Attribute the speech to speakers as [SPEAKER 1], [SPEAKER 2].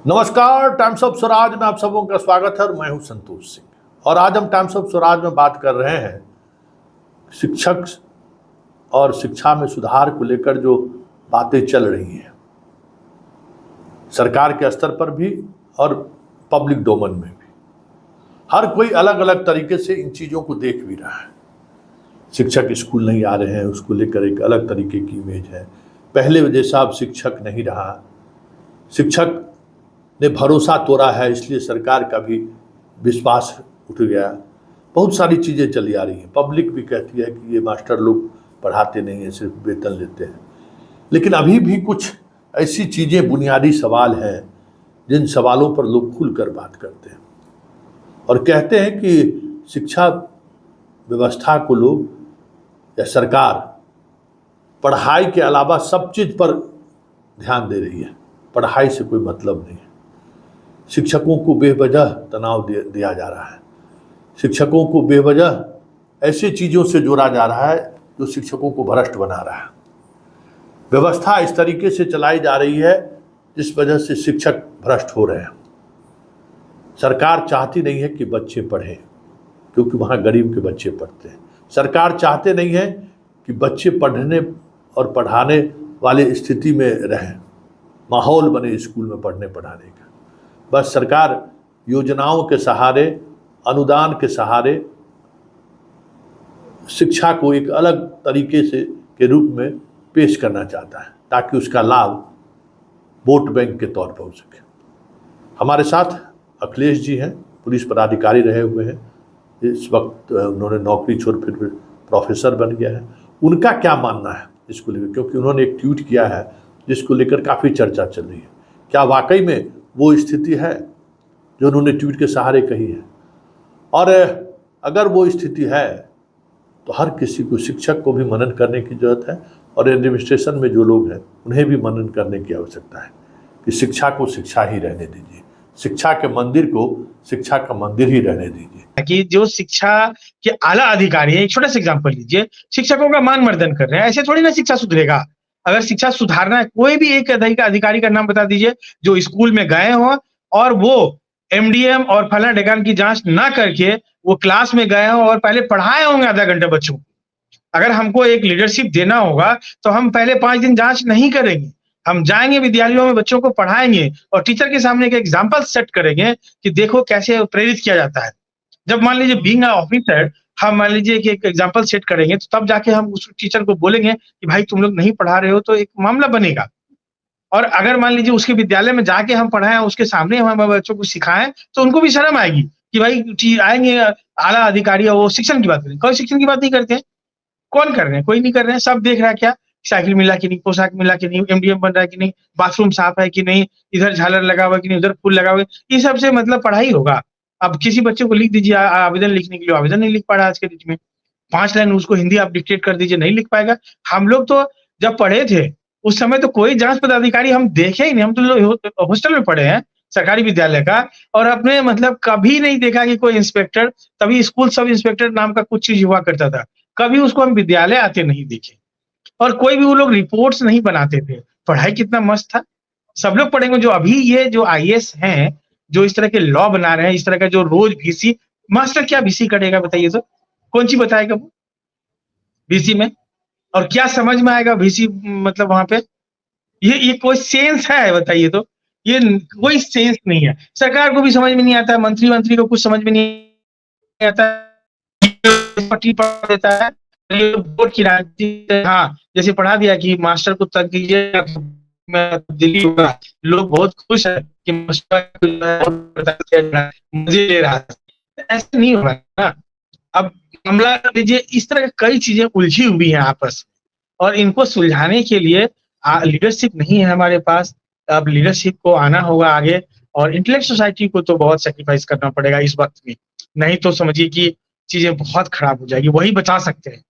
[SPEAKER 1] नमस्कार, times of Swaraj में आप सबों का स्वागत है और मैं हूं संतोष सिंह। और आज हम टाइम्स ऑफ स्वराज में बात कर रहे हैं शिक्षक और शिक्षा में सुधार को लेकर जो बातें चल रही हैं सरकार के स्तर पर भी और पब्लिक डोमेन में भी। हर कोई अलग अलग तरीके से इन चीज़ों को देख भी रहा है। शिक्षक स्कूल नहीं आ रहे हैं, उसको लेकर एक अलग तरीके की इमेज है। पहले जैसा अब शिक्षक नहीं रहा, शिक्षक ने भरोसा तोड़ा है, इसलिए सरकार का भी विश्वास उठ गया। बहुत सारी चीज़ें चली आ रही हैं। पब्लिक भी कहती है कि ये मास्टर लोग पढ़ाते नहीं हैं, सिर्फ वेतन लेते हैं। लेकिन अभी भी कुछ ऐसी चीज़ें, बुनियादी सवाल हैं जिन सवालों पर लोग खुलकर बात करते हैं और कहते हैं कि शिक्षा व्यवस्था को लोग या सरकार पढ़ाई के अलावा सब चीज़ पर ध्यान दे रही है। पढ़ाई से कोई मतलब नहीं है। शिक्षकों को बेवजह तनाव दिया जा रहा है। शिक्षकों को बेवजह ऐसी चीज़ों से जोड़ा जा रहा है जो शिक्षकों को भ्रष्ट बना रहा है। व्यवस्था इस तरीके से चलाई जा रही है जिस वजह से शिक्षक भ्रष्ट हो रहे हैं। सरकार चाहती नहीं है कि बच्चे पढ़ें, क्योंकि वहाँ गरीब के बच्चे पढ़ते हैं। सरकार चाहते नहीं है कि बच्चे पढ़ने और पढ़ाने वाले स्थिति में रहें, माहौल बने स्कूल में पढ़ने पढ़ाने का। बस सरकार योजनाओं के सहारे, अनुदान के सहारे शिक्षा को एक अलग तरीके से के रूप में पेश करना चाहता है ताकि उसका लाभ वोट बैंक के तौर पर हो सके। हमारे साथ अखिलेश जी हैं, पुलिस पदाधिकारी रहे हुए हैं। इस वक्त उन्होंने नौकरी छोड़ फिर प्रोफेसर बन गया है। उनका क्या मानना है इसको लेकर, क्योंकि उन्होंने एक ट्वीट किया है जिसको लेकर काफ़ी चर्चा चल रही है। क्या वाकई में वो स्थिति है जो उन्होंने ट्वीट के सहारे कही है? और अगर वो स्थिति है तो हर किसी को, शिक्षक को भी मनन करने की जरूरत है और एडमिनिस्ट्रेशन में जो लोग हैं उन्हें भी मनन करने की आवश्यकता है कि शिक्षा को शिक्षा ही रहने दीजिए, शिक्षा के मंदिर को शिक्षा का मंदिर ही रहने दीजिए।
[SPEAKER 2] कि जो शिक्षा के आला अधिकारी है, एक छोटा सा एग्जाम्पल लीजिए, शिक्षकों का मान मर्दन कर रहे हैं, ऐसे थोड़ी ना शिक्षा सुधरेगा। अगर शिक्षा सुधारना है, कोई भी एक अधिकारी का नाम बता दीजिए जो स्कूल में गए हो और वो एमडीएम और फला ढेकान की जांच ना करके वो क्लास में गए हो और पहले पढ़ाए होंगे आधा घंटा बच्चों को। अगर हमको एक लीडरशिप देना होगा तो हम पहले 5 दिन जांच नहीं करेंगे, हम जाएंगे विद्यालयों में, बच्चों को पढ़ाएंगे और टीचर के सामने एक एग्जाम्पल सेट करेंगे कि देखो कैसे प्रेरित किया जाता है। जब मान लीजिए बीइंग अ ऑफिसर हम मान लीजिए कि एक एग्जांपल सेट करेंगे तो तब जाके हम उस टीचर को बोलेंगे कि भाई तुम लोग नहीं पढ़ा रहे हो, तो एक मामला बनेगा। और अगर मान लीजिए उसके विद्यालय में जाके हम पढ़ाएं, उसके सामने हम बच्चों को सिखाएं, तो उनको भी शर्म आएगी कि भाई आएंगे आला अधिकारी और वो शिक्षण की बात करें। कोई शिक्षण की बात नहीं करते हैं। कौन कर रहे हैं? कोई नहीं कर रहे हैं। सब देख रहा है क्या साइकिल मिला कि नहीं, पोशाक मिला कि नहीं, एमडीएम बन रहा है कि नहीं, बाथरूम साफ है कि नहीं, इधर झालर लगा हुआ कि नहीं, उधर फूल लगा हुआ है। ये सब से मतलब पढ़ाई होगा? अब किसी बच्चे को लिख दीजिए आवेदन लिखने के लिए, आवेदन नहीं लिख पा रहा आज के डेट में। 5 लाइन उसको हिंदी आप डिक्टेट कर दीजिए, नहीं लिख पाएगा। हम लोग तो जब पढ़े थे उस समय तो कोई जांच पदाधिकारी हम देखे ही नहीं। हम तो हॉस्टल में पढ़े हैं सरकारी विद्यालय का, और अपने मतलब कभी नहीं देखा कि कोई इंस्पेक्टर, तभी स्कूल सब इंस्पेक्टर नाम का कुछ चीज हुआ करता था, कभी उसको हम विद्यालय आते नहीं देखे। और कोई भी वो लोग रिपोर्ट्स नहीं बनाते थे। पढ़ाई कितना मस्त था। सब लोग पढ़ेंगे। जो अभी ये जो आईएएस हैं, जो इस तरह के लॉ बना रहे हैं, इस तरह का जो रोज वीसी, मास्टर क्या वीसी करेगा बताइए तो? कौन सी बताएगा वो वीसी में? और क्या समझ में आएगा वीसी मतलब वहां पे? ये कोई सेंस है बताइए तो? ये कोई सेंस नहीं है। सरकार को भी समझ में नहीं आता, मंत्री को कुछ समझ में नहीं आता, पट्टी पढ़ देता है बोर्ड की राजनीति। हाँ, जैसे पढ़ा दिया कि मास्टर को तक कीजिए, दिल्ली होगा, लोग बहुत खुश है कि मजे ले रहा है। ऐसा नहीं हो रहा ना। अब मामला लीजिए, इस तरह कई चीजें उलझी हुई हैं आपस में, और इनको सुलझाने के लिए लीडरशिप नहीं है हमारे पास। अब लीडरशिप को आना होगा आगे, और इंटेलेक्ट सोसाइटी को तो बहुत सेक्रीफाइस करना पड़ेगा इस वक्त में, नहीं तो समझिए कि चीजें बहुत खराब हो जाएगी। वही बचा सकते हैं।